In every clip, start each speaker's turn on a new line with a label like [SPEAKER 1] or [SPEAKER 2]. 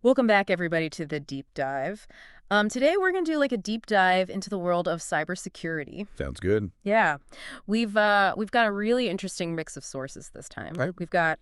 [SPEAKER 1] Welcome back, everybody, to the deep dive. Today we're going to do like a deep dive into the world of cybersecurity.
[SPEAKER 2] Sounds good.
[SPEAKER 1] Yeah, we've got a really interesting mix of sources this time.
[SPEAKER 2] Right.
[SPEAKER 1] We've got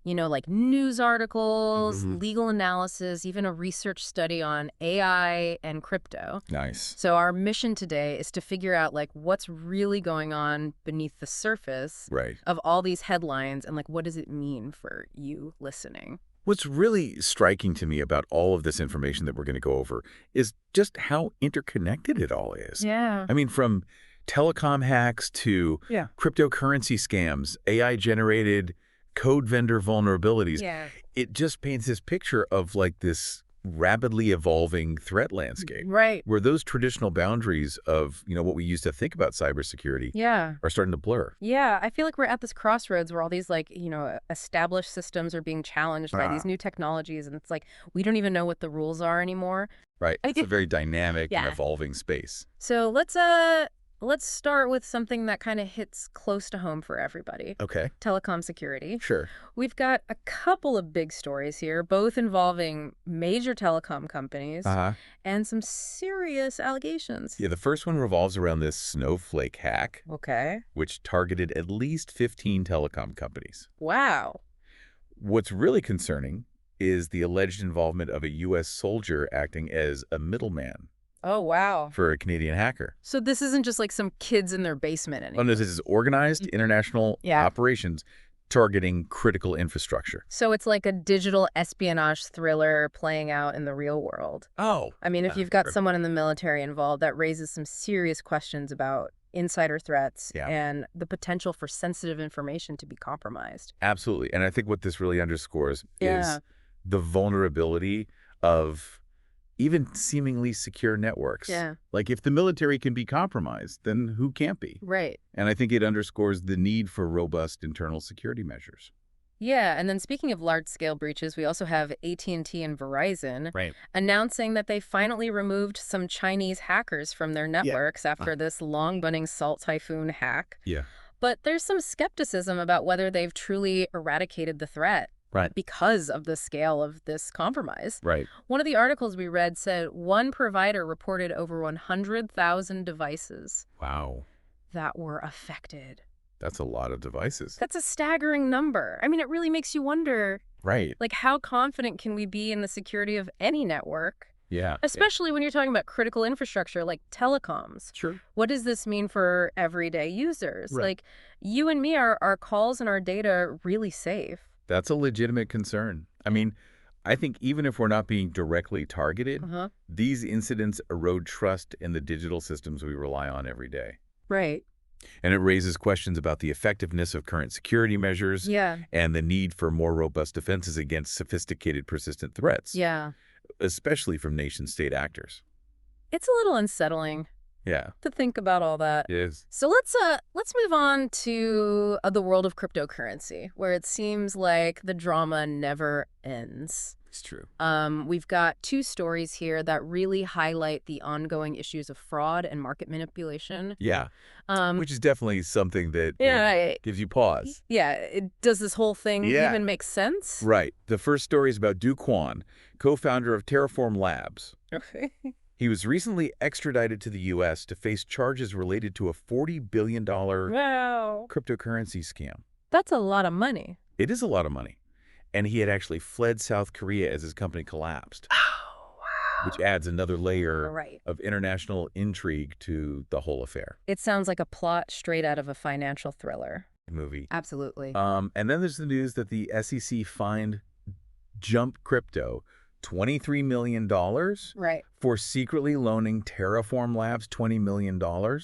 [SPEAKER 1] like news articles,
[SPEAKER 2] Hmm.
[SPEAKER 1] legal analysis, even a research study on AI and crypto.
[SPEAKER 2] Nice.
[SPEAKER 1] So our mission today is to figure out like what's really going on beneath the surface
[SPEAKER 2] Right.
[SPEAKER 1] of all these headlines and like what does it mean for you listening.
[SPEAKER 2] What's really striking to me about all of this information that we're going to go over is just how interconnected it all is.
[SPEAKER 1] Yeah.
[SPEAKER 2] I mean, from telecom hacks to
[SPEAKER 1] Yeah.
[SPEAKER 2] cryptocurrency scams, AI-generated code vendor vulnerabilities,
[SPEAKER 1] Yeah.
[SPEAKER 2] it just paints this picture of like this rapidly evolving threat landscape
[SPEAKER 1] Right.
[SPEAKER 2] where those traditional boundaries of, what we used to think about cybersecurity
[SPEAKER 1] Yeah.
[SPEAKER 2] are starting to blur.
[SPEAKER 1] Yeah. I feel like we're at this crossroads where all these established systems are being challenged by these
[SPEAKER 2] Ah,
[SPEAKER 1] new technologies. And it's like, we don't even know what the rules are anymore.
[SPEAKER 2] right.
[SPEAKER 1] I
[SPEAKER 2] It's a
[SPEAKER 1] get-
[SPEAKER 2] very dynamic and
[SPEAKER 1] Yeah.
[SPEAKER 2] evolving space.
[SPEAKER 1] So let's start with something that kind of hits close to home for everybody.
[SPEAKER 2] Okay.
[SPEAKER 1] Telecom security.
[SPEAKER 2] Sure.
[SPEAKER 1] We've got a couple of big stories here, both involving major telecom companies
[SPEAKER 2] Uh-huh.
[SPEAKER 1] and some serious allegations.
[SPEAKER 2] Yeah, the first one revolves around this snowflake hack,
[SPEAKER 1] Okay.
[SPEAKER 2] which targeted at least 15 telecom companies.
[SPEAKER 1] Wow.
[SPEAKER 2] What's really concerning is the alleged involvement of a U.S. soldier acting as a middleman
[SPEAKER 1] Oh, wow.
[SPEAKER 2] for a Canadian hacker.
[SPEAKER 1] So this isn't just like some kids in their basement
[SPEAKER 2] Oh,
[SPEAKER 1] anymore.
[SPEAKER 2] no, this is organized international
[SPEAKER 1] Yeah.
[SPEAKER 2] operations targeting critical infrastructure.
[SPEAKER 1] So it's like a digital espionage thriller playing out in the real world.
[SPEAKER 2] Oh.
[SPEAKER 1] I mean, if you've got someone in the military involved, that raises some serious questions about insider threats
[SPEAKER 2] Yeah.
[SPEAKER 1] and the potential for sensitive information to be compromised.
[SPEAKER 2] Absolutely. And I think what this really underscores
[SPEAKER 1] Yeah.
[SPEAKER 2] is the vulnerability of even seemingly secure networks.
[SPEAKER 1] Yeah.
[SPEAKER 2] Like if the military can be compromised, then who can't be?
[SPEAKER 1] Right.
[SPEAKER 2] And I think it underscores the need for robust internal security measures.
[SPEAKER 1] Yeah, and then speaking of large-scale breaches, we also have AT&T and Verizon
[SPEAKER 2] Right.
[SPEAKER 1] announcing that they finally removed some Chinese hackers from their networks after this long-running Salt Typhoon hack.
[SPEAKER 2] Yeah.
[SPEAKER 1] But there's some skepticism about whether they've truly eradicated the threat
[SPEAKER 2] Right.
[SPEAKER 1] because of the scale of this compromise.
[SPEAKER 2] Right.
[SPEAKER 1] One of the articles we read said one provider reported over 100,000 devices
[SPEAKER 2] Wow.
[SPEAKER 1] that were affected.
[SPEAKER 2] That's a lot of devices.
[SPEAKER 1] That's a staggering number. I mean, it really makes you wonder,
[SPEAKER 2] Right.
[SPEAKER 1] like, how confident can we be in the security of any network?
[SPEAKER 2] Yeah.
[SPEAKER 1] Especially when you're talking about critical infrastructure like telecoms.
[SPEAKER 2] Sure.
[SPEAKER 1] What does this mean for everyday users?
[SPEAKER 2] Right.
[SPEAKER 1] Like, you and me, are our calls and our data really safe?
[SPEAKER 2] That's a legitimate concern. I mean, I think even if we're not being directly targeted,
[SPEAKER 1] Uh-huh.
[SPEAKER 2] these incidents erode trust in the digital systems we rely on every day.
[SPEAKER 1] Right.
[SPEAKER 2] And it raises questions about the effectiveness of current security measures
[SPEAKER 1] Yeah.
[SPEAKER 2] and the need for more robust defenses against sophisticated, persistent threats,
[SPEAKER 1] Yeah.
[SPEAKER 2] especially from nation-state actors.
[SPEAKER 1] It's a little unsettling
[SPEAKER 2] Yeah,
[SPEAKER 1] to think about all that.
[SPEAKER 2] it is.
[SPEAKER 1] So let's move on to the world of cryptocurrency, where it seems like the drama never ends.
[SPEAKER 2] It's true.
[SPEAKER 1] We've got two stories here that really highlight the ongoing issues of fraud and market manipulation.
[SPEAKER 2] Yeah,
[SPEAKER 1] Um,
[SPEAKER 2] which is definitely something that
[SPEAKER 1] yeah,
[SPEAKER 2] gives you pause.
[SPEAKER 1] does this whole thing
[SPEAKER 2] Yeah.
[SPEAKER 1] even make sense?
[SPEAKER 2] Right. The first story is about Du Quan, co-founder of Terraform Labs.
[SPEAKER 1] Okay.
[SPEAKER 2] He was recently extradited to the U.S. to face charges related to a $40 billion
[SPEAKER 1] Wow.
[SPEAKER 2] cryptocurrency scam.
[SPEAKER 1] That's a lot of money.
[SPEAKER 2] It is a lot of money. And he had actually fled South Korea as his company collapsed,
[SPEAKER 1] Oh, wow.
[SPEAKER 2] which adds another layer
[SPEAKER 1] Right.
[SPEAKER 2] of international intrigue to the whole affair.
[SPEAKER 1] It sounds like a plot straight out of a financial thriller.
[SPEAKER 2] Movie.
[SPEAKER 1] Absolutely.
[SPEAKER 2] And then there's the news that the SEC fined Jump Crypto $23 million
[SPEAKER 1] Right.
[SPEAKER 2] for secretly loaning Terraform Labs $20 million,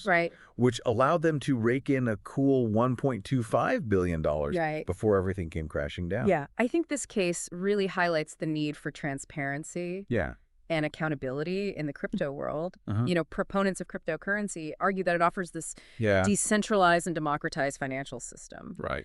[SPEAKER 1] Right.
[SPEAKER 2] which allowed them to rake in a cool $1.25 billion
[SPEAKER 1] Right.
[SPEAKER 2] before everything came crashing down.
[SPEAKER 1] Yeah, I think this case really highlights the need for transparency
[SPEAKER 2] Yeah.
[SPEAKER 1] and accountability in the crypto world.
[SPEAKER 2] Uh-huh.
[SPEAKER 1] Proponents of cryptocurrency argue that it offers this
[SPEAKER 2] Yeah.
[SPEAKER 1] decentralized and democratized financial system.
[SPEAKER 2] Right.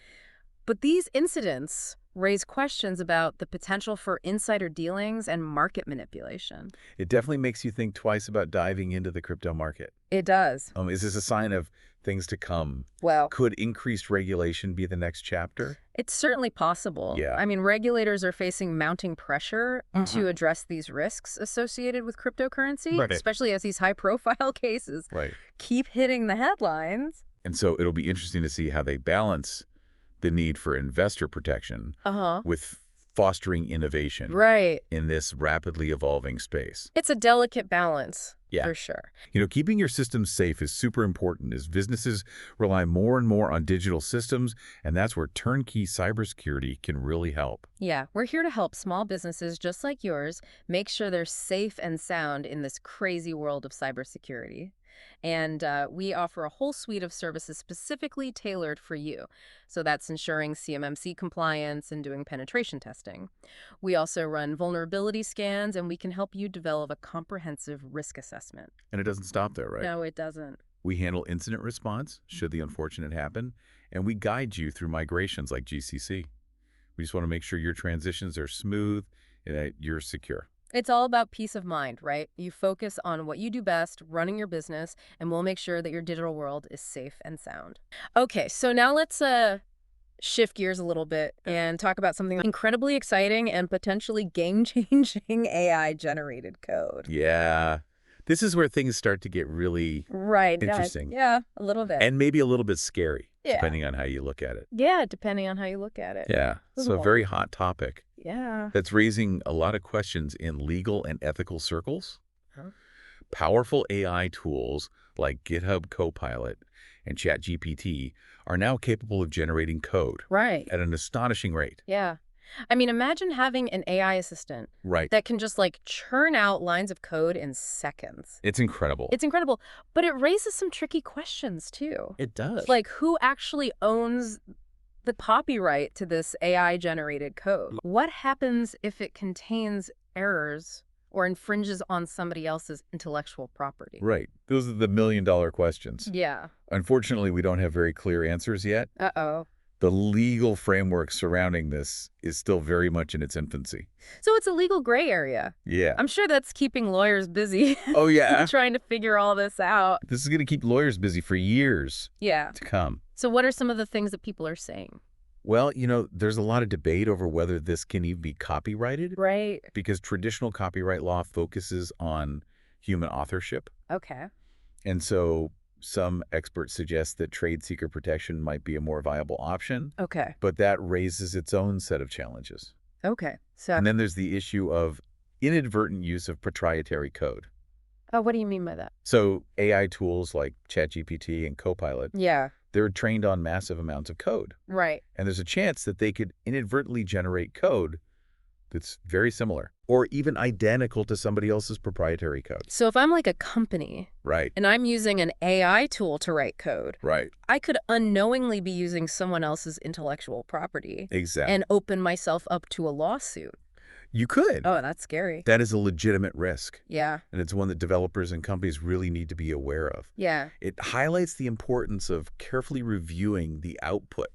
[SPEAKER 1] But these incidents raise questions about the potential for insider dealings and market manipulation.
[SPEAKER 2] It definitely makes you think twice about diving into the crypto market.
[SPEAKER 1] It does.
[SPEAKER 2] Is this a sign of things to come?
[SPEAKER 1] Well,
[SPEAKER 2] Could increased regulation be the next chapter?
[SPEAKER 1] It's certainly possible.
[SPEAKER 2] Yeah.
[SPEAKER 1] I mean, regulators are facing mounting pressure
[SPEAKER 2] Uh-huh.
[SPEAKER 1] to address these risks associated with cryptocurrency,
[SPEAKER 2] Right.
[SPEAKER 1] especially as these high-profile cases
[SPEAKER 2] Right.
[SPEAKER 1] keep hitting the headlines.
[SPEAKER 2] And so it'll be interesting to see how they balance the need for investor protection
[SPEAKER 1] Uh-huh.
[SPEAKER 2] with fostering innovation
[SPEAKER 1] Right.
[SPEAKER 2] in this rapidly evolving space.
[SPEAKER 1] It's a delicate balance,
[SPEAKER 2] Yeah.
[SPEAKER 1] for sure.
[SPEAKER 2] Keeping your systems safe is super important as businesses rely more and more on digital systems, and that's where turnkey cybersecurity can really help.
[SPEAKER 1] Yeah, we're here to help small businesses just like yours make sure they're safe and sound in this crazy world of cybersecurity. And we offer a whole suite of services specifically tailored for you. So that's ensuring CMMC compliance and doing penetration testing. We also run vulnerability scans, and we can help you develop a comprehensive risk assessment.
[SPEAKER 2] And it doesn't stop there, right?
[SPEAKER 1] No, it doesn't.
[SPEAKER 2] We handle incident response, should the unfortunate happen, and we guide you through migrations like GCC. We just want to make sure your transitions are smooth and that you're secure.
[SPEAKER 1] It's all about peace of mind, right? You focus on what you do best, running your business, and we'll make sure that your digital world is safe and sound. Okay, so now let's shift gears a little bit and talk about something incredibly exciting and potentially game-changing AI-generated code.
[SPEAKER 2] Yeah. This is where things start to get really
[SPEAKER 1] Right.
[SPEAKER 2] interesting
[SPEAKER 1] Yeah, a little bit.
[SPEAKER 2] and maybe a little bit scary,
[SPEAKER 1] Yeah.
[SPEAKER 2] depending on how you look at it.
[SPEAKER 1] Yeah, depending on how you look at it.
[SPEAKER 2] Yeah. So a
[SPEAKER 1] Cool.
[SPEAKER 2] very hot topic
[SPEAKER 1] Yeah.
[SPEAKER 2] that's raising a lot of questions in legal and ethical circles.
[SPEAKER 1] Huh?
[SPEAKER 2] Powerful AI tools like GitHub Copilot and ChatGPT are now capable of generating code
[SPEAKER 1] Right.
[SPEAKER 2] at an astonishing rate.
[SPEAKER 1] Yeah. I mean, imagine having an AI assistant
[SPEAKER 2] Right.
[SPEAKER 1] that can just like churn out lines of code in seconds.
[SPEAKER 2] It's incredible.
[SPEAKER 1] It's incredible, but it raises some tricky questions too.
[SPEAKER 2] It does.
[SPEAKER 1] Like, who actually owns the copyright to this AI-generated code? What happens if it contains errors or infringes on somebody else's intellectual property?
[SPEAKER 2] Right. Those are the million-dollar questions.
[SPEAKER 1] Yeah.
[SPEAKER 2] Unfortunately, we don't have very clear answers yet.
[SPEAKER 1] Uh-oh.
[SPEAKER 2] The legal framework surrounding this is still very much in its infancy.
[SPEAKER 1] So it's a legal gray area.
[SPEAKER 2] Yeah.
[SPEAKER 1] I'm sure that's keeping lawyers busy.
[SPEAKER 2] Oh, yeah.
[SPEAKER 1] Trying to figure all this out.
[SPEAKER 2] This is going to keep lawyers busy for years
[SPEAKER 1] Yeah.
[SPEAKER 2] to come.
[SPEAKER 1] So what are some of the things that people are saying?
[SPEAKER 2] Well, there's a lot of debate over whether this can even be copyrighted
[SPEAKER 1] Right.
[SPEAKER 2] because traditional copyright law focuses on human authorship.
[SPEAKER 1] Okay.
[SPEAKER 2] And so some experts suggest that trade secret protection might be a more viable option,
[SPEAKER 1] Okay.
[SPEAKER 2] but that raises its own set of challenges.
[SPEAKER 1] Okay. So,
[SPEAKER 2] And then there's the issue of inadvertent use of proprietary code.
[SPEAKER 1] what do you mean by that?
[SPEAKER 2] So AI tools like ChatGPT and Copilot,
[SPEAKER 1] Yeah.
[SPEAKER 2] they're trained on massive amounts of code.
[SPEAKER 1] Right.
[SPEAKER 2] And there's a chance that they could inadvertently generate code that's very similar or even identical to somebody else's proprietary code.
[SPEAKER 1] So if I'm like a company
[SPEAKER 2] Right.
[SPEAKER 1] and I'm using an AI tool to write code,
[SPEAKER 2] Right.
[SPEAKER 1] I could unknowingly be using someone else's intellectual property
[SPEAKER 2] Exactly.
[SPEAKER 1] and open myself up to a lawsuit.
[SPEAKER 2] You could.
[SPEAKER 1] Oh, that's scary.
[SPEAKER 2] That is a legitimate risk.
[SPEAKER 1] Yeah.
[SPEAKER 2] And it's one that developers and companies really need to be aware of.
[SPEAKER 1] Yeah.
[SPEAKER 2] It highlights the importance of carefully reviewing the output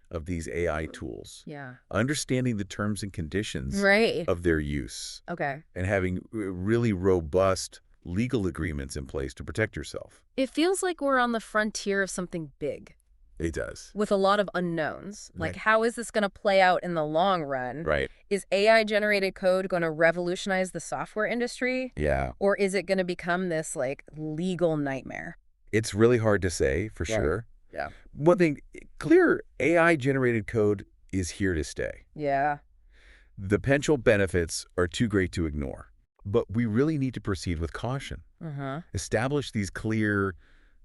[SPEAKER 2] of these AI tools,
[SPEAKER 1] Yeah.
[SPEAKER 2] understanding the terms and conditions
[SPEAKER 1] Right.
[SPEAKER 2] of their use,
[SPEAKER 1] Okay.
[SPEAKER 2] and having really robust legal agreements in place to protect yourself.
[SPEAKER 1] It feels like we're on the frontier of something big
[SPEAKER 2] It does.
[SPEAKER 1] with a lot of unknowns. Like,
[SPEAKER 2] Right.
[SPEAKER 1] how is this going to play out in the long run?
[SPEAKER 2] Right.
[SPEAKER 1] Is AI-generated code going to revolutionize the software industry?
[SPEAKER 2] Yeah.
[SPEAKER 1] Or is it going to become this, like, legal nightmare?
[SPEAKER 2] It's really hard to say for
[SPEAKER 1] Right.
[SPEAKER 2] sure.
[SPEAKER 1] Yeah.
[SPEAKER 2] One thing, clear AI-generated code is here to stay.
[SPEAKER 1] Yeah.
[SPEAKER 2] The potential benefits are too great to ignore. But we really need to proceed with caution.
[SPEAKER 1] Uh-huh.
[SPEAKER 2] Establish these clear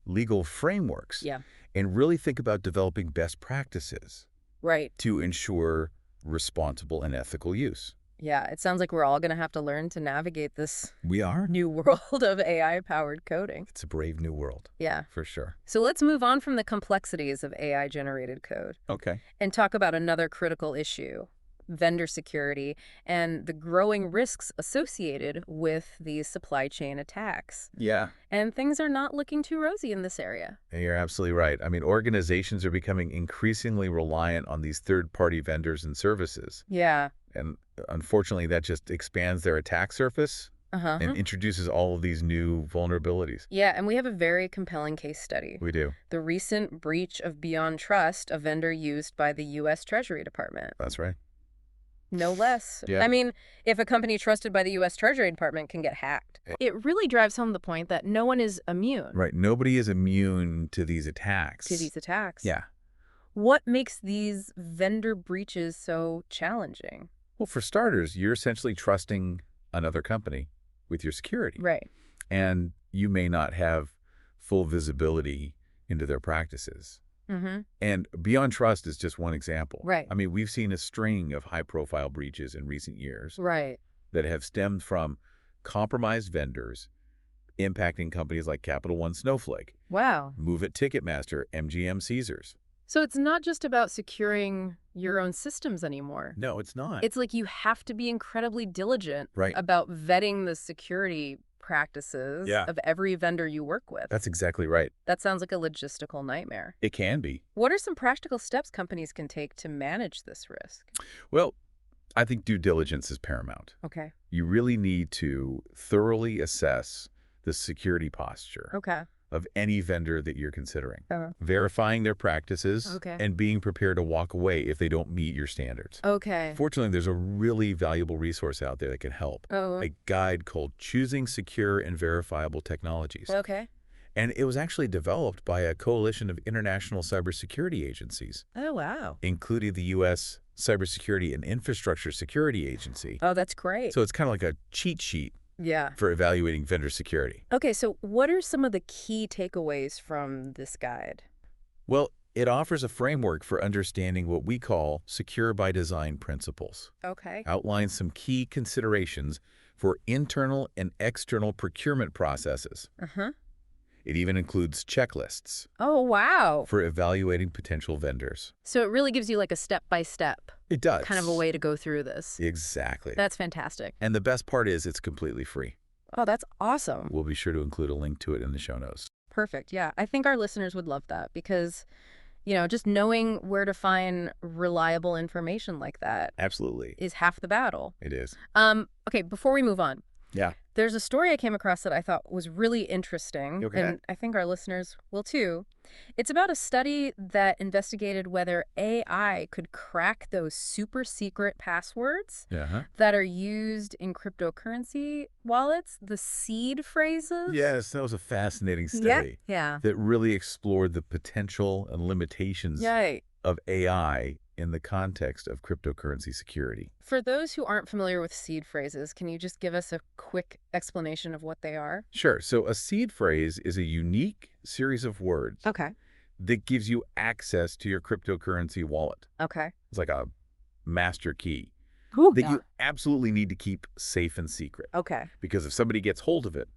[SPEAKER 2] legal frameworks.
[SPEAKER 1] Yeah.
[SPEAKER 2] And really think about developing best practices
[SPEAKER 1] Right.
[SPEAKER 2] to ensure responsible and ethical use.
[SPEAKER 1] Yeah. It sounds like we're all going to have to learn to navigate this
[SPEAKER 2] We are.
[SPEAKER 1] new world of AI-powered coding.
[SPEAKER 2] It's a brave new world,
[SPEAKER 1] Yeah.
[SPEAKER 2] for sure.
[SPEAKER 1] So let's move on from the complexities of AI-generated code
[SPEAKER 2] Okay.
[SPEAKER 1] and talk about another critical issue, vendor security, and the growing risks associated with these supply chain attacks.
[SPEAKER 2] Yeah.
[SPEAKER 1] And things are not looking too rosy in this area.
[SPEAKER 2] You're absolutely right. I mean, organizations are becoming increasingly reliant on these third-party vendors and services.
[SPEAKER 1] Yeah.
[SPEAKER 2] And unfortunately, that just expands their attack surface and
[SPEAKER 1] Uh-huh.
[SPEAKER 2] introduces all of these new vulnerabilities.
[SPEAKER 1] Yeah, and we have a very compelling case study.
[SPEAKER 2] We do.
[SPEAKER 1] The recent breach of Beyond Trust, a vendor used by the U.S. Treasury Department.
[SPEAKER 2] That's right.
[SPEAKER 1] No less.
[SPEAKER 2] Yeah.
[SPEAKER 1] I mean, if a company trusted by the U.S. Treasury Department can get hacked, it really drives home the point that no one is immune
[SPEAKER 2] Right. Nobody is immune to these attacks.
[SPEAKER 1] to these attacks.
[SPEAKER 2] Yeah.
[SPEAKER 1] What makes these vendor breaches so challenging?
[SPEAKER 2] Well, for starters, you're essentially trusting another company with your security.
[SPEAKER 1] Right.
[SPEAKER 2] And you may not have full visibility into their practices.
[SPEAKER 1] Mm-hmm.
[SPEAKER 2] And Beyond Trust is just one example.
[SPEAKER 1] Right.
[SPEAKER 2] I mean, we've seen a string of high-profile breaches in recent years
[SPEAKER 1] Right.
[SPEAKER 2] that have stemmed from compromised vendors impacting companies like Capital One Snowflake,
[SPEAKER 1] Wow.
[SPEAKER 2] Move It Ticketmaster, MGM Caesars.
[SPEAKER 1] So it's not just about securing your own systems anymore.
[SPEAKER 2] No, it's not.
[SPEAKER 1] It's like you have to be incredibly diligent
[SPEAKER 2] Right.
[SPEAKER 1] about vetting the security practices
[SPEAKER 2] Yeah.
[SPEAKER 1] of every vendor you work with.
[SPEAKER 2] That's exactly right.
[SPEAKER 1] That sounds like a logistical nightmare.
[SPEAKER 2] It can be.
[SPEAKER 1] What are some practical steps companies can take to manage this risk?
[SPEAKER 2] Well, I think due diligence is paramount.
[SPEAKER 1] Okay.
[SPEAKER 2] You really need to thoroughly assess the security posture
[SPEAKER 1] Okay.
[SPEAKER 2] of any vendor that you're considering,
[SPEAKER 1] Uh,
[SPEAKER 2] verifying their practices,
[SPEAKER 1] Okay.
[SPEAKER 2] and being prepared to walk away if they don't meet your standards.
[SPEAKER 1] Okay.
[SPEAKER 2] Fortunately, there's a really valuable resource out there that can help,
[SPEAKER 1] Oh.
[SPEAKER 2] a guide called Choosing Secure and Verifiable Technologies.
[SPEAKER 1] Okay.
[SPEAKER 2] And it was actually developed by a coalition of international cybersecurity agencies,
[SPEAKER 1] Oh, wow.
[SPEAKER 2] including the U.S. Cybersecurity and Infrastructure Security Agency.
[SPEAKER 1] Oh, that's great.
[SPEAKER 2] So it's kind of like a cheat sheet
[SPEAKER 1] Yeah.
[SPEAKER 2] for evaluating vendor security.
[SPEAKER 1] Okay, so what are some of the key takeaways from this guide?
[SPEAKER 2] Well, it offers a framework for understanding what we call secure by design principles,
[SPEAKER 1] Okay.
[SPEAKER 2] outlines some key considerations for internal and external procurement processes.
[SPEAKER 1] Uh-huh.
[SPEAKER 2] It even includes checklists
[SPEAKER 1] Oh, wow.
[SPEAKER 2] for evaluating potential vendors.
[SPEAKER 1] So it really gives you like a step-by-step
[SPEAKER 2] It does.
[SPEAKER 1] kind of a way to go through this.
[SPEAKER 2] Exactly.
[SPEAKER 1] That's fantastic.
[SPEAKER 2] And the best part is it's completely free.
[SPEAKER 1] Oh, that's awesome.
[SPEAKER 2] We'll be sure to include a link to it in the show notes.
[SPEAKER 1] Perfect. Yeah, I think our listeners would love that because, just knowing where to find reliable information like that
[SPEAKER 2] Absolutely.
[SPEAKER 1] is half the battle.
[SPEAKER 2] It is.
[SPEAKER 1] Okay, before we move on,
[SPEAKER 2] Yeah.
[SPEAKER 1] there's a story I came across that I thought was really interesting,
[SPEAKER 2] Okay.
[SPEAKER 1] and I think our listeners will too. It's about a study that investigated whether AI could crack those super secret passwords
[SPEAKER 2] Yeah.
[SPEAKER 1] that are used in cryptocurrency wallets, the seed phrases.
[SPEAKER 2] Yes, that was a fascinating study
[SPEAKER 1] Yeah.
[SPEAKER 2] that really explored the potential and limitations
[SPEAKER 1] Yay.
[SPEAKER 2] of AI in the context of cryptocurrency security.
[SPEAKER 1] For those who aren't familiar with seed phrases, can you just give us a quick explanation of what they are?
[SPEAKER 2] Sure. So a seed phrase is a unique series of words
[SPEAKER 1] Okay.
[SPEAKER 2] that gives you access to your cryptocurrency wallet.
[SPEAKER 1] Okay.
[SPEAKER 2] It's like a master key that you absolutely need to keep safe and secret.
[SPEAKER 1] Okay.
[SPEAKER 2] Because if somebody gets hold of it,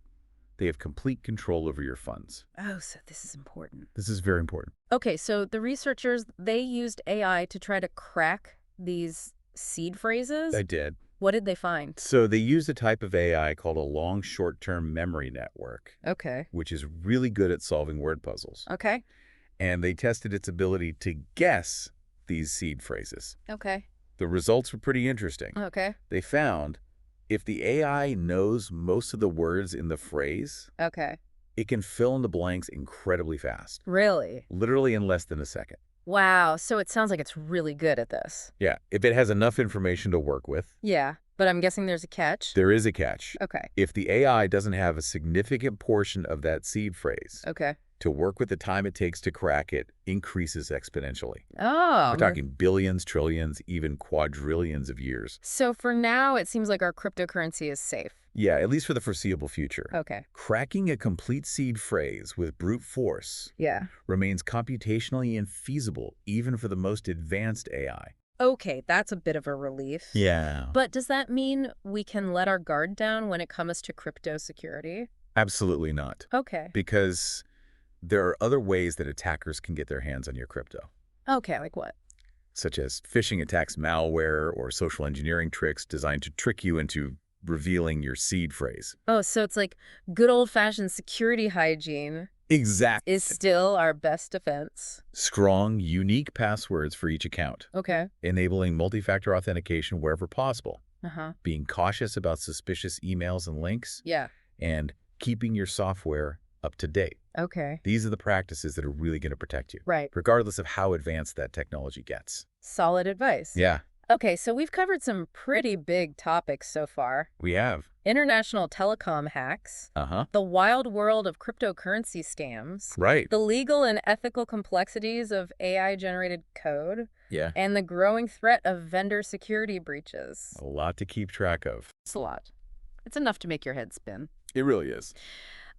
[SPEAKER 2] they have complete control over your funds.
[SPEAKER 1] Oh, so this is important.
[SPEAKER 2] This is very important.
[SPEAKER 1] Okay, so the researchers, they used AI to try to crack these seed phrases.
[SPEAKER 2] I did.
[SPEAKER 1] What did they find?
[SPEAKER 2] So they used a type of AI called a long short-term memory network,
[SPEAKER 1] Okay.
[SPEAKER 2] which is really good at solving word puzzles.
[SPEAKER 1] Okay.
[SPEAKER 2] And they tested its ability to guess these seed phrases.
[SPEAKER 1] Okay.
[SPEAKER 2] The results were pretty interesting.
[SPEAKER 1] Okay.
[SPEAKER 2] They found if the AI knows most of the words in the phrase,
[SPEAKER 1] Okay.
[SPEAKER 2] it can fill in the blanks incredibly fast,
[SPEAKER 1] Really?
[SPEAKER 2] literally in less than a second.
[SPEAKER 1] Wow. So it sounds like it's really good at this.
[SPEAKER 2] Yeah, if it has enough information to work with,
[SPEAKER 1] Yeah. But I'm guessing there's a catch.
[SPEAKER 2] there is a catch.
[SPEAKER 1] Okay.
[SPEAKER 2] If the AI doesn't have a significant portion of that seed phrase,
[SPEAKER 1] Okay.
[SPEAKER 2] to work with the time it takes to crack it increases exponentially.
[SPEAKER 1] Oh.
[SPEAKER 2] We're talking billions, trillions, even quadrillions of years.
[SPEAKER 1] So for now, it seems like our cryptocurrency is safe.
[SPEAKER 2] Yeah, at least for the foreseeable future.
[SPEAKER 1] Okay.
[SPEAKER 2] Cracking a complete seed phrase with brute force
[SPEAKER 1] Yeah.
[SPEAKER 2] remains computationally infeasible even for the most advanced AI.
[SPEAKER 1] Okay, that's a bit of a relief.
[SPEAKER 2] Yeah.
[SPEAKER 1] But does that mean we can let our guard down when it comes to crypto security?
[SPEAKER 2] Absolutely not.
[SPEAKER 1] Okay.
[SPEAKER 2] Because there are other ways that attackers can get their hands on your crypto,
[SPEAKER 1] Okay, like what?
[SPEAKER 2] such as phishing attacks, malware, or social engineering tricks designed to trick you into revealing your seed phrase.
[SPEAKER 1] Oh, so it's like good old-fashioned security hygiene
[SPEAKER 2] Exactly.
[SPEAKER 1] is still our best defense.
[SPEAKER 2] Strong, unique passwords for each account,
[SPEAKER 1] Okay.
[SPEAKER 2] enabling multi-factor authentication wherever possible.
[SPEAKER 1] Uh-huh.
[SPEAKER 2] being cautious about suspicious emails and links,
[SPEAKER 1] Yeah.
[SPEAKER 2] and keeping your software up to date.
[SPEAKER 1] Okay.
[SPEAKER 2] These are the practices that are really going to protect you,
[SPEAKER 1] Right.
[SPEAKER 2] regardless of how advanced that technology gets.
[SPEAKER 1] Solid advice.
[SPEAKER 2] Yeah,
[SPEAKER 1] Okay, so we've covered some pretty big topics so far.
[SPEAKER 2] we have.
[SPEAKER 1] International telecom hacks,
[SPEAKER 2] Uh-huh.
[SPEAKER 1] the wild world of cryptocurrency scams,
[SPEAKER 2] Right.
[SPEAKER 1] the legal and ethical complexities of AI-generated code,
[SPEAKER 2] Yeah.
[SPEAKER 1] and the growing threat of vendor security breaches.
[SPEAKER 2] A lot to keep track of.
[SPEAKER 1] It's a lot. It's enough to make your head spin.
[SPEAKER 2] It really is.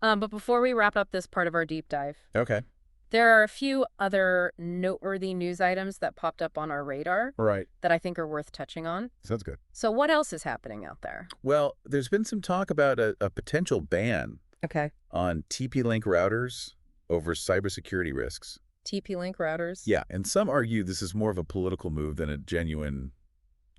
[SPEAKER 1] But before we wrap up this part of our deep dive,
[SPEAKER 2] Okay.
[SPEAKER 1] there are a few other noteworthy news items that popped up on our radar
[SPEAKER 2] Right.
[SPEAKER 1] that I think are worth touching on.
[SPEAKER 2] Sounds good.
[SPEAKER 1] So what else is happening out there?
[SPEAKER 2] Well, there's been some talk about a potential ban
[SPEAKER 1] Okay.
[SPEAKER 2] on TP-Link routers over cybersecurity risks.
[SPEAKER 1] TP-Link routers?
[SPEAKER 2] Yeah, and some argue this is more of a political move than a genuine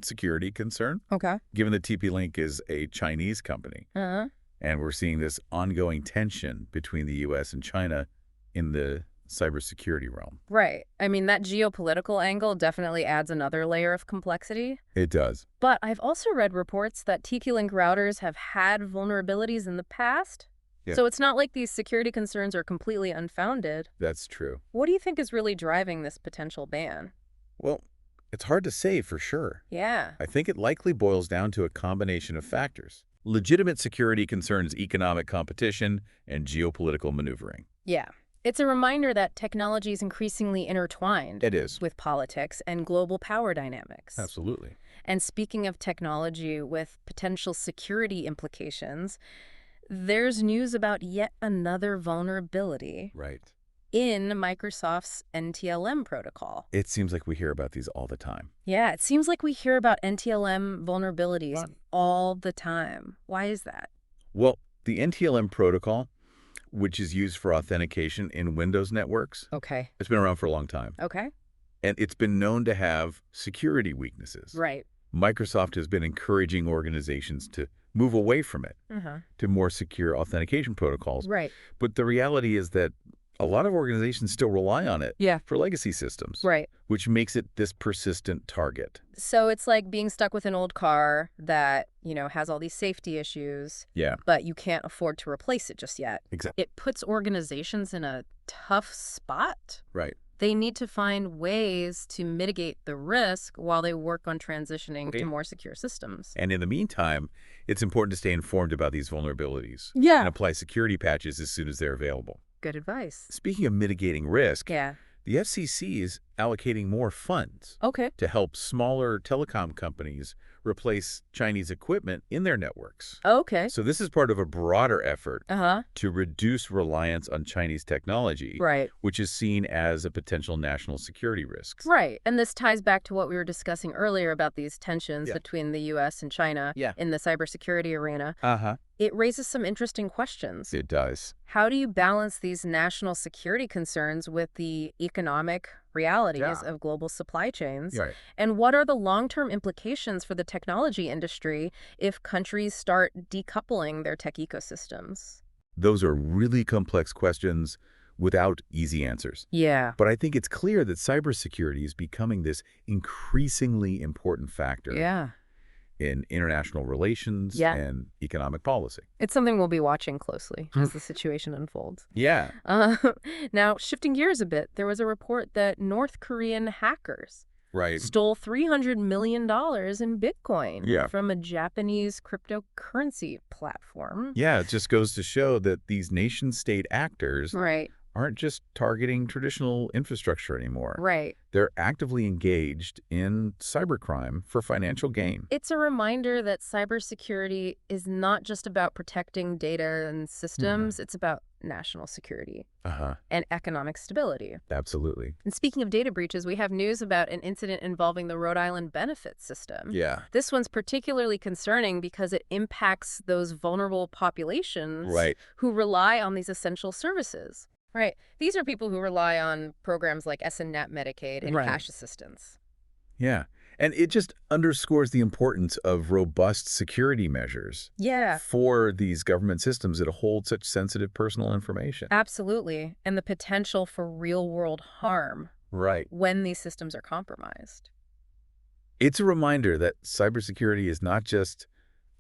[SPEAKER 2] security concern,
[SPEAKER 1] Okay.
[SPEAKER 2] given that TP-Link is a Chinese company.
[SPEAKER 1] Uh-huh.
[SPEAKER 2] And we're seeing this ongoing tension between the U.S. and China in the cybersecurity realm.
[SPEAKER 1] Right. I mean, that geopolitical angle definitely adds another layer of complexity.
[SPEAKER 2] It does.
[SPEAKER 1] But I've also read reports that TP-Link routers have had vulnerabilities in the past.
[SPEAKER 2] Yeah.
[SPEAKER 1] So it's not like these security concerns are completely unfounded.
[SPEAKER 2] That's true.
[SPEAKER 1] What do you think is really driving this potential ban?
[SPEAKER 2] Well, it's hard to say for sure.
[SPEAKER 1] Yeah.
[SPEAKER 2] I think it likely boils down to a combination of factors. Legitimate security concerns economic competition and geopolitical maneuvering.
[SPEAKER 1] Yeah. It's a reminder that technology is increasingly intertwined
[SPEAKER 2] It is.
[SPEAKER 1] with politics and global power dynamics.
[SPEAKER 2] Absolutely.
[SPEAKER 1] And speaking of technology with potential security implications, there's news about yet another vulnerability
[SPEAKER 2] Right.
[SPEAKER 1] in Microsoft's NTLM protocol.
[SPEAKER 2] It seems like we hear about these all the time.
[SPEAKER 1] Yeah, it seems like we hear about NTLM vulnerabilities all the time. Why is that?
[SPEAKER 2] Well, the NTLM protocol, which is used for authentication in Windows networks,
[SPEAKER 1] Okay.
[SPEAKER 2] it's been around for a long time.
[SPEAKER 1] Okay.
[SPEAKER 2] And it's been known to have security weaknesses.
[SPEAKER 1] Right.
[SPEAKER 2] Microsoft has been encouraging organizations to move away from it
[SPEAKER 1] Uh-huh.
[SPEAKER 2] to more secure authentication protocols.
[SPEAKER 1] Right.
[SPEAKER 2] But the reality is that a lot of organizations still rely on it
[SPEAKER 1] Yeah.
[SPEAKER 2] for legacy systems,
[SPEAKER 1] Right.
[SPEAKER 2] which makes it this persistent target.
[SPEAKER 1] So it's like being stuck with an old car that, has all these safety issues,
[SPEAKER 2] Yeah,
[SPEAKER 1] but you can't afford to replace it just yet.
[SPEAKER 2] exactly.
[SPEAKER 1] It puts organizations in a tough spot.
[SPEAKER 2] Right.
[SPEAKER 1] They need to find ways to mitigate the risk while they work on transitioning to more secure systems.
[SPEAKER 2] And in the meantime, it's important to stay informed about these vulnerabilities and
[SPEAKER 1] Yeah.
[SPEAKER 2] apply security patches as soon as they're available.
[SPEAKER 1] Good advice.
[SPEAKER 2] Speaking of mitigating risk,
[SPEAKER 1] Yeah.
[SPEAKER 2] the FCC is allocating more funds
[SPEAKER 1] Okay.
[SPEAKER 2] to help smaller telecom companies replace Chinese equipment in their networks.
[SPEAKER 1] Okay.
[SPEAKER 2] So this is part of a broader effort
[SPEAKER 1] Uh-huh.
[SPEAKER 2] to reduce reliance on Chinese technology,
[SPEAKER 1] Right.
[SPEAKER 2] which is seen as a potential national security risk.
[SPEAKER 1] Right. And this ties back to what we were discussing earlier about these tensions
[SPEAKER 2] Yeah.
[SPEAKER 1] between the U.S. and China
[SPEAKER 2] Yeah.
[SPEAKER 1] in the cybersecurity arena.
[SPEAKER 2] Uh-huh.
[SPEAKER 1] It raises some interesting questions.
[SPEAKER 2] It does.
[SPEAKER 1] How do you balance these national security concerns with the economic realities
[SPEAKER 2] Yeah.
[SPEAKER 1] of global supply chains?
[SPEAKER 2] Right.
[SPEAKER 1] And what are the long-term implications for the technology industry if countries start decoupling their tech ecosystems?
[SPEAKER 2] Those are really complex questions without easy answers.
[SPEAKER 1] Yeah.
[SPEAKER 2] But I think it's clear that cybersecurity is becoming this increasingly important factor
[SPEAKER 1] Yeah.
[SPEAKER 2] in international relations
[SPEAKER 1] Yeah.
[SPEAKER 2] and economic policy.
[SPEAKER 1] It's something we'll be watching closely as the situation unfolds.
[SPEAKER 2] Yeah.
[SPEAKER 1] Now, shifting gears a bit, there was a report that North Korean hackers
[SPEAKER 2] Right.
[SPEAKER 1] stole $300 million in Bitcoin
[SPEAKER 2] Yeah.
[SPEAKER 1] from a Japanese cryptocurrency platform.
[SPEAKER 2] Yeah, it just goes to show that these nation-state actors
[SPEAKER 1] Right,
[SPEAKER 2] aren't just targeting traditional infrastructure anymore.
[SPEAKER 1] right.
[SPEAKER 2] They're actively engaged in cybercrime for financial gain.
[SPEAKER 1] It's a reminder that cybersecurity is not just about protecting data and systems, it's about national security
[SPEAKER 2] Uh-huh.
[SPEAKER 1] and economic stability.
[SPEAKER 2] Absolutely.
[SPEAKER 1] And speaking of data breaches, we have news about an incident involving the Rhode Island benefit system.
[SPEAKER 2] Yeah.
[SPEAKER 1] This one's particularly concerning because it impacts those vulnerable populations
[SPEAKER 2] Right.
[SPEAKER 1] who rely on these essential services. Right. These are people who rely on programs like SNAP Medicaid and
[SPEAKER 2] Right.
[SPEAKER 1] cash assistance.
[SPEAKER 2] Yeah. And it just underscores the importance of robust security measures
[SPEAKER 1] Yeah,
[SPEAKER 2] for these government systems that hold such sensitive personal information.
[SPEAKER 1] absolutely. And the potential for real-world harm
[SPEAKER 2] Right.
[SPEAKER 1] when these systems are compromised.
[SPEAKER 2] It's a reminder that cybersecurity is not just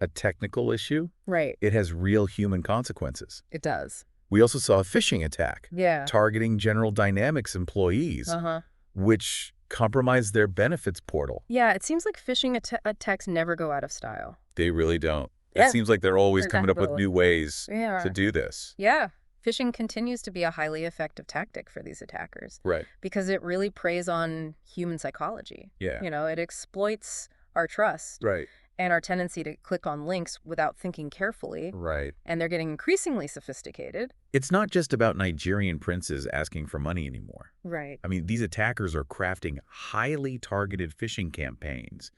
[SPEAKER 2] a technical issue.
[SPEAKER 1] Right.
[SPEAKER 2] It has real human consequences.
[SPEAKER 1] It does.
[SPEAKER 2] We also saw a phishing attack
[SPEAKER 1] Yeah.
[SPEAKER 2] targeting General Dynamics employees,
[SPEAKER 1] Uh-huh.
[SPEAKER 2] which compromised their benefits portal.
[SPEAKER 1] Yeah, it seems like phishing attacks never go out of style.
[SPEAKER 2] They really don't. It
[SPEAKER 1] Yeah.
[SPEAKER 2] seems like they're always coming up with
[SPEAKER 1] Exactly.
[SPEAKER 2] new ways
[SPEAKER 1] Yeah.
[SPEAKER 2] to do this.
[SPEAKER 1] Yeah. Phishing continues to be a highly effective tactic for these attackers
[SPEAKER 2] Right.
[SPEAKER 1] because it really preys on human psychology.
[SPEAKER 2] Yeah.
[SPEAKER 1] It exploits our trust
[SPEAKER 2] Right.
[SPEAKER 1] and our tendency to click on links without thinking carefully.
[SPEAKER 2] Right.
[SPEAKER 1] And they're getting increasingly sophisticated.
[SPEAKER 2] It's not just about Nigerian princes asking for money anymore.
[SPEAKER 1] Right.
[SPEAKER 2] I mean, these attackers are crafting highly targeted phishing campaigns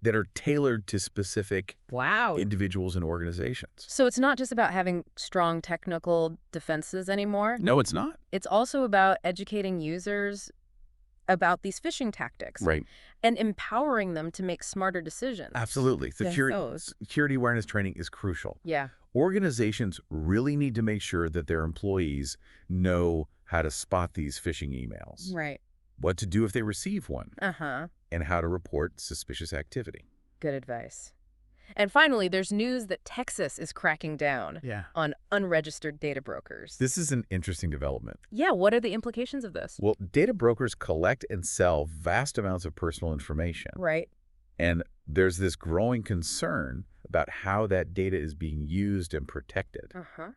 [SPEAKER 2] that are tailored to specific
[SPEAKER 1] Wow.
[SPEAKER 2] individuals and organizations.
[SPEAKER 1] So it's not just about having strong technical defenses anymore.
[SPEAKER 2] No, it's not.
[SPEAKER 1] It's also about educating users about these phishing tactics
[SPEAKER 2] Right.
[SPEAKER 1] and empowering them to make smarter decisions.
[SPEAKER 2] Absolutely.
[SPEAKER 1] Those.
[SPEAKER 2] Security awareness training is crucial.
[SPEAKER 1] Yeah.
[SPEAKER 2] Organizations really need to make sure that their employees know how to spot these phishing emails,
[SPEAKER 1] Right.
[SPEAKER 2] what to do if they receive one,
[SPEAKER 1] Uh-huh.
[SPEAKER 2] and how to report suspicious activity.
[SPEAKER 1] Good advice. And finally, there's news that Texas is cracking down on unregistered data brokers.
[SPEAKER 2] This is an interesting development.
[SPEAKER 1] Yeah, what are the implications of this?
[SPEAKER 2] Well, data brokers collect and sell vast amounts of personal information.
[SPEAKER 1] Right.
[SPEAKER 2] And there's this growing concern about how that data is being used and protected.
[SPEAKER 1] Uh-huh.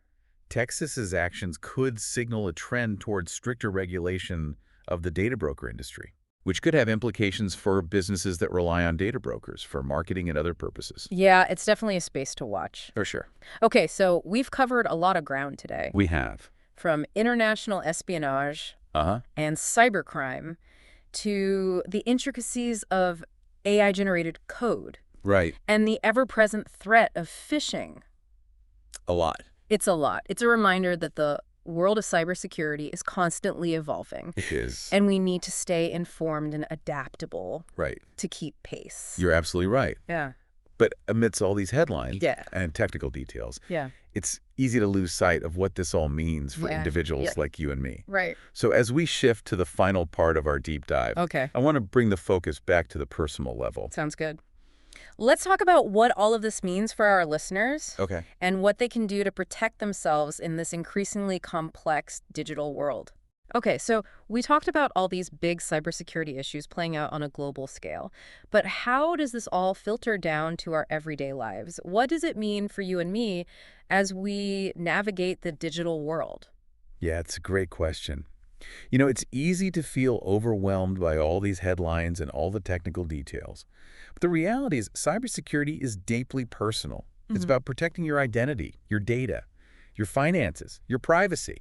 [SPEAKER 2] Texas's actions could signal a trend towards stricter regulation of the data broker industry, which could have implications for businesses that rely on data brokers for marketing and other purposes.
[SPEAKER 1] Yeah, it's definitely a space to watch.
[SPEAKER 2] For sure.
[SPEAKER 1] Okay, so we've covered a lot of ground today.
[SPEAKER 2] We have.
[SPEAKER 1] From international espionage and cybercrime to the intricacies of AI-generated code
[SPEAKER 2] Right.
[SPEAKER 1] and the ever-present threat of phishing.
[SPEAKER 2] A lot.
[SPEAKER 1] It's a lot. It's a reminder that the world of cybersecurity is constantly evolving.
[SPEAKER 2] It is.
[SPEAKER 1] And we need to stay informed and adaptable
[SPEAKER 2] Right.
[SPEAKER 1] to keep pace.
[SPEAKER 2] You're absolutely right.
[SPEAKER 1] Yeah.
[SPEAKER 2] But amidst all these headlines
[SPEAKER 1] Yeah.
[SPEAKER 2] and technical details,
[SPEAKER 1] Yeah.
[SPEAKER 2] it's easy to lose sight of what this all means for
[SPEAKER 1] Yeah.
[SPEAKER 2] individuals
[SPEAKER 1] Yeah.
[SPEAKER 2] like you and me.
[SPEAKER 1] Right.
[SPEAKER 2] So as we shift to the final part of our deep dive,
[SPEAKER 1] Okay.
[SPEAKER 2] I want to bring the focus back to the personal level.
[SPEAKER 1] Sounds good. Let's talk about what all of this means for our listeners
[SPEAKER 2] Okay.
[SPEAKER 1] and what they can do to protect themselves in this increasingly complex digital world. Okay, so we talked about all these big cybersecurity issues playing out on a global scale, but how does this all filter down to our everyday lives? What does it mean for you and me as we navigate the digital world?
[SPEAKER 2] Yeah, it's a great question. You know, it's easy to feel overwhelmed by all these headlines and all the technical details. But the reality is cybersecurity is deeply personal. It's about protecting your identity, your data, your finances, your privacy,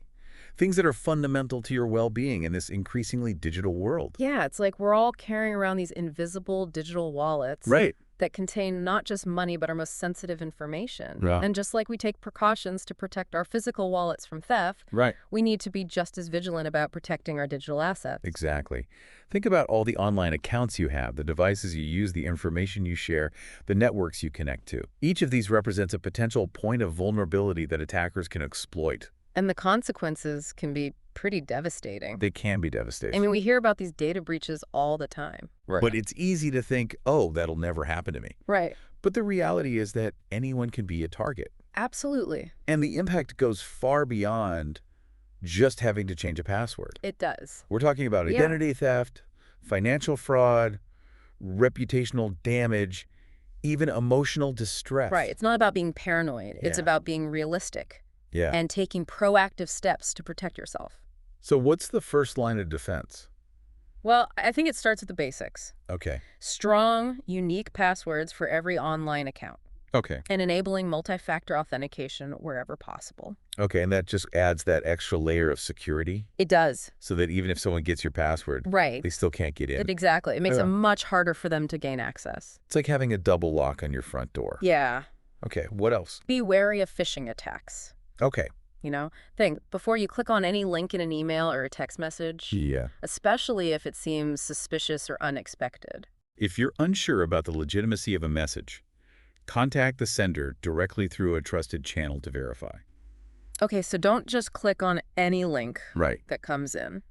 [SPEAKER 2] things that are fundamental to your well-being in this increasingly digital world.
[SPEAKER 1] Yeah, it's like we're all carrying around these invisible digital wallets
[SPEAKER 2] Right.
[SPEAKER 1] that contain not just money, but our most sensitive information.
[SPEAKER 2] Yeah.
[SPEAKER 1] And just like we take precautions to protect our physical wallets from theft,
[SPEAKER 2] Right.
[SPEAKER 1] we need to be just as vigilant about protecting our digital assets.
[SPEAKER 2] Exactly. Think about all the online accounts you have, the devices you use, the information you share, the networks you connect to. Each of these represents a potential point of vulnerability that attackers can exploit.
[SPEAKER 1] And the consequences can be pretty devastating.
[SPEAKER 2] They can be devastating.
[SPEAKER 1] I mean, we hear about these data breaches all the time.
[SPEAKER 2] But it's easy to think, oh, that'll never happen to me.
[SPEAKER 1] Right.
[SPEAKER 2] But the reality is that anyone can be a target.
[SPEAKER 1] Absolutely.
[SPEAKER 2] And the impact goes far beyond just having to change a password.
[SPEAKER 1] It does.
[SPEAKER 2] We're talking about
[SPEAKER 1] Yeah.
[SPEAKER 2] identity theft, financial fraud, reputational damage, even emotional distress.
[SPEAKER 1] Right. It's not about being paranoid. It's
[SPEAKER 2] Yeah.
[SPEAKER 1] about being realistic
[SPEAKER 2] Yeah.
[SPEAKER 1] and taking proactive steps to protect yourself.
[SPEAKER 2] So what's the first line of defense?
[SPEAKER 1] Well, I think it starts with the basics.
[SPEAKER 2] Okay.
[SPEAKER 1] Strong, unique passwords for every online account
[SPEAKER 2] Okay.
[SPEAKER 1] and enabling multi-factor authentication wherever possible.
[SPEAKER 2] Okay, and that just adds that extra layer of security
[SPEAKER 1] It does.
[SPEAKER 2] so that even if someone gets your password,
[SPEAKER 1] Right.
[SPEAKER 2] they still can't get in.
[SPEAKER 1] Exactly. It makes
[SPEAKER 2] Yeah.
[SPEAKER 1] it much harder for them to gain access.
[SPEAKER 2] It's like having a double lock on your front door.
[SPEAKER 1] Yeah.
[SPEAKER 2] Okay, what else?
[SPEAKER 1] Be wary of phishing attacks.
[SPEAKER 2] Okay.
[SPEAKER 1] Think before you click on any link in an email or a text message,
[SPEAKER 2] Yeah.
[SPEAKER 1] especially if it seems suspicious or unexpected.
[SPEAKER 2] If you're unsure about the legitimacy of a message, contact the sender directly through a trusted channel to verify.
[SPEAKER 1] Okay, so don't just click on any link
[SPEAKER 2] Right.
[SPEAKER 1] that comes in.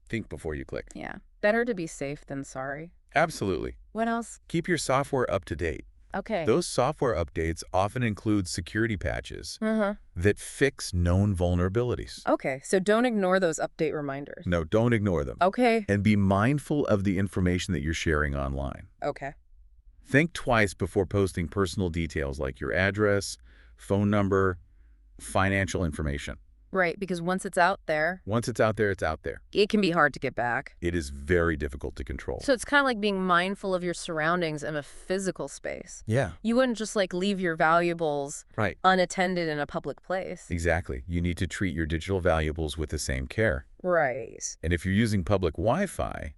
[SPEAKER 2] Think before you click.
[SPEAKER 1] Yeah. Better to be safe than sorry.
[SPEAKER 2] Absolutely.
[SPEAKER 1] What else?
[SPEAKER 2] Keep your software up to date.
[SPEAKER 1] Okay.
[SPEAKER 2] Those software updates often include security patches
[SPEAKER 1] Uh-huh.
[SPEAKER 2] that fix known vulnerabilities.
[SPEAKER 1] Okay, so don't ignore those update reminders.
[SPEAKER 2] No, don't ignore them.
[SPEAKER 1] Okay.
[SPEAKER 2] And be mindful of the information that you're sharing online.
[SPEAKER 1] Okay.
[SPEAKER 2] Think twice before posting personal details like your address, phone number, financial information.
[SPEAKER 1] Right, because once it's out there,
[SPEAKER 2] Once it's out there, it's out there.
[SPEAKER 1] it can be hard to get back.
[SPEAKER 2] It is very difficult to control.
[SPEAKER 1] So it's kind of like being mindful of your surroundings in a physical space.
[SPEAKER 2] Yeah,
[SPEAKER 1] You wouldn't just like leave your valuables
[SPEAKER 2] right.
[SPEAKER 1] unattended in a public place.
[SPEAKER 2] Exactly. You need to treat your digital valuables with the same care.
[SPEAKER 1] Right.
[SPEAKER 2] And if you're using public Wi-Fi,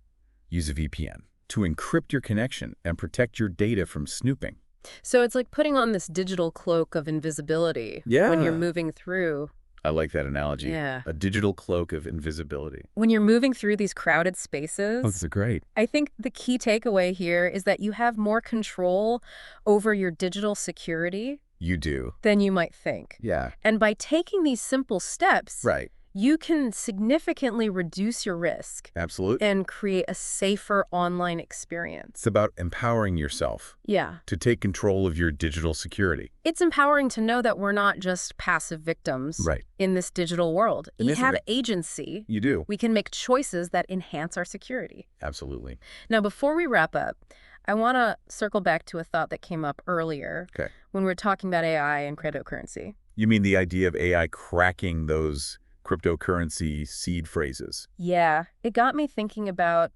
[SPEAKER 2] use a VPN to encrypt your connection and protect your data from snooping.
[SPEAKER 1] So it's like putting on this digital cloak of invisibility when you're
[SPEAKER 2] Yeah.
[SPEAKER 1] moving through.
[SPEAKER 2] I like that analogy.
[SPEAKER 1] Yeah.
[SPEAKER 2] A digital cloak of invisibility.
[SPEAKER 1] When you're moving through these crowded spaces,
[SPEAKER 2] Oh, that's great.
[SPEAKER 1] I think the key takeaway here is that you have more control over your digital security
[SPEAKER 2] You do.
[SPEAKER 1] than you might think.
[SPEAKER 2] Yeah.
[SPEAKER 1] And by taking these simple steps,
[SPEAKER 2] Right.
[SPEAKER 1] you can significantly reduce your risk
[SPEAKER 2] Absolutely.
[SPEAKER 1] and create a safer online experience.
[SPEAKER 2] It's about empowering yourself
[SPEAKER 1] Yeah.
[SPEAKER 2] to take control of your digital security.
[SPEAKER 1] It's empowering to know that we're not just passive victims
[SPEAKER 2] Right.
[SPEAKER 1] in this digital world.
[SPEAKER 2] It
[SPEAKER 1] You
[SPEAKER 2] is a
[SPEAKER 1] have
[SPEAKER 2] vic-
[SPEAKER 1] agency.
[SPEAKER 2] You do.
[SPEAKER 1] We can make choices that enhance our security.
[SPEAKER 2] Absolutely.
[SPEAKER 1] Now, before we wrap up, I want to circle back to a thought that came up earlier
[SPEAKER 2] Okay.
[SPEAKER 1] when we were talking about AI and cryptocurrency.
[SPEAKER 2] You mean the idea of AI cracking those cryptocurrency seed phrases?
[SPEAKER 1] Yeah, it got me thinking about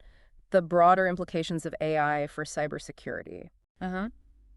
[SPEAKER 1] the broader implications of AI for cybersecurity. Uh-huh.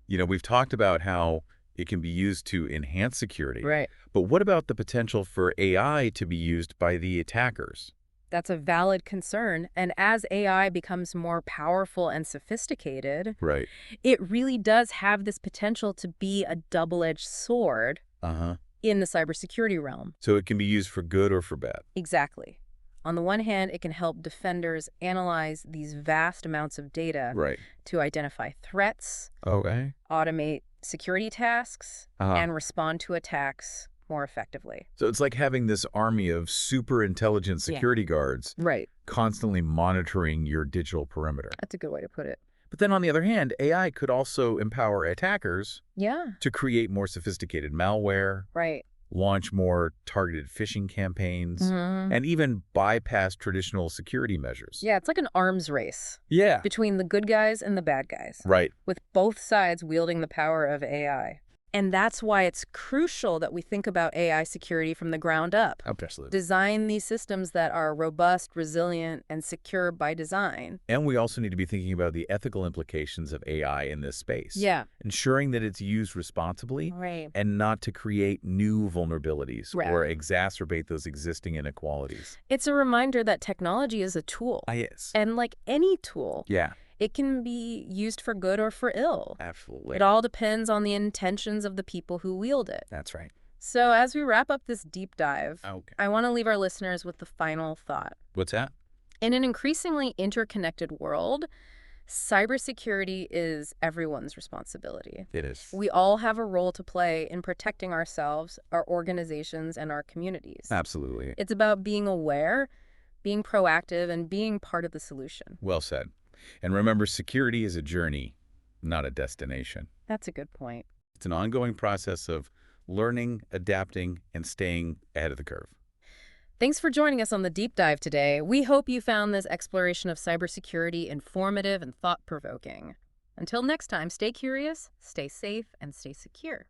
[SPEAKER 2] You know, we've talked about how it can be used to enhance security.
[SPEAKER 1] Right.
[SPEAKER 2] But what about the potential for AI to be used by the attackers?
[SPEAKER 1] That's a valid concern. And as AI becomes more powerful and sophisticated,
[SPEAKER 2] Right.
[SPEAKER 1] it really does have this potential to be a double-edged sword
[SPEAKER 2] Uh-huh.
[SPEAKER 1] in the cybersecurity realm.
[SPEAKER 2] So it can be used for good or for bad.
[SPEAKER 1] Exactly. On the one hand, it can help defenders analyze these vast amounts of data
[SPEAKER 2] Right.
[SPEAKER 1] to identify threats,
[SPEAKER 2] Okay.
[SPEAKER 1] automate security tasks,
[SPEAKER 2] Uh-huh.
[SPEAKER 1] and respond to attacks more effectively.
[SPEAKER 2] So it's like having this army of super intelligent
[SPEAKER 1] Yeah.
[SPEAKER 2] security guards
[SPEAKER 1] Right.
[SPEAKER 2] constantly monitoring your digital perimeter.
[SPEAKER 1] That's a good way to put it.
[SPEAKER 2] But then on the other hand, AI could also empower attackers
[SPEAKER 1] Yeah.
[SPEAKER 2] to create more sophisticated malware,
[SPEAKER 1] Right.
[SPEAKER 2] launch more targeted phishing campaigns,
[SPEAKER 1] Mhm.
[SPEAKER 2] and even bypass traditional security measures.
[SPEAKER 1] Yeah, it's like an arms race
[SPEAKER 2] Yeah.
[SPEAKER 1] between the good guys and the bad guys,
[SPEAKER 2] Right.
[SPEAKER 1] with both sides wielding the power of AI. And that's why it's crucial that we think about AI security from the ground up.
[SPEAKER 2] Absolutely.
[SPEAKER 1] Design these systems that are robust, resilient, and secure by design.
[SPEAKER 2] And we also need to be thinking about the ethical implications of AI in this space.
[SPEAKER 1] Yeah.
[SPEAKER 2] Ensuring that it's used responsibly
[SPEAKER 1] Right.
[SPEAKER 2] and not to create new vulnerabilities
[SPEAKER 1] Right.
[SPEAKER 2] or exacerbate those existing inequalities.
[SPEAKER 1] It's a reminder that technology is a tool.
[SPEAKER 2] Yes.
[SPEAKER 1] And like any tool,
[SPEAKER 2] Yeah,
[SPEAKER 1] it can be used for good or for ill.
[SPEAKER 2] absolutely.
[SPEAKER 1] It all depends on the intentions of the people who wield it.
[SPEAKER 2] That's right.
[SPEAKER 1] So as we wrap up this deep dive,
[SPEAKER 2] Okay.
[SPEAKER 1] I want to leave our listeners with the final thought.
[SPEAKER 2] What's that?
[SPEAKER 1] In an increasingly interconnected world, cybersecurity is everyone's responsibility.
[SPEAKER 2] It is.
[SPEAKER 1] We all have a role to play in protecting ourselves, our organizations, and our communities.
[SPEAKER 2] Absolutely.
[SPEAKER 1] It's about being aware, being proactive, and being part of the solution.
[SPEAKER 2] Well said. And remember, security is a journey, not a destination.
[SPEAKER 1] That's a good point.
[SPEAKER 2] It's an ongoing process of learning, adapting, and staying ahead of the curve.
[SPEAKER 1] Thanks for joining us on the deep dive today. We hope you found this exploration of cybersecurity informative and thought-provoking. Until next time, stay curious, stay safe, and stay secure.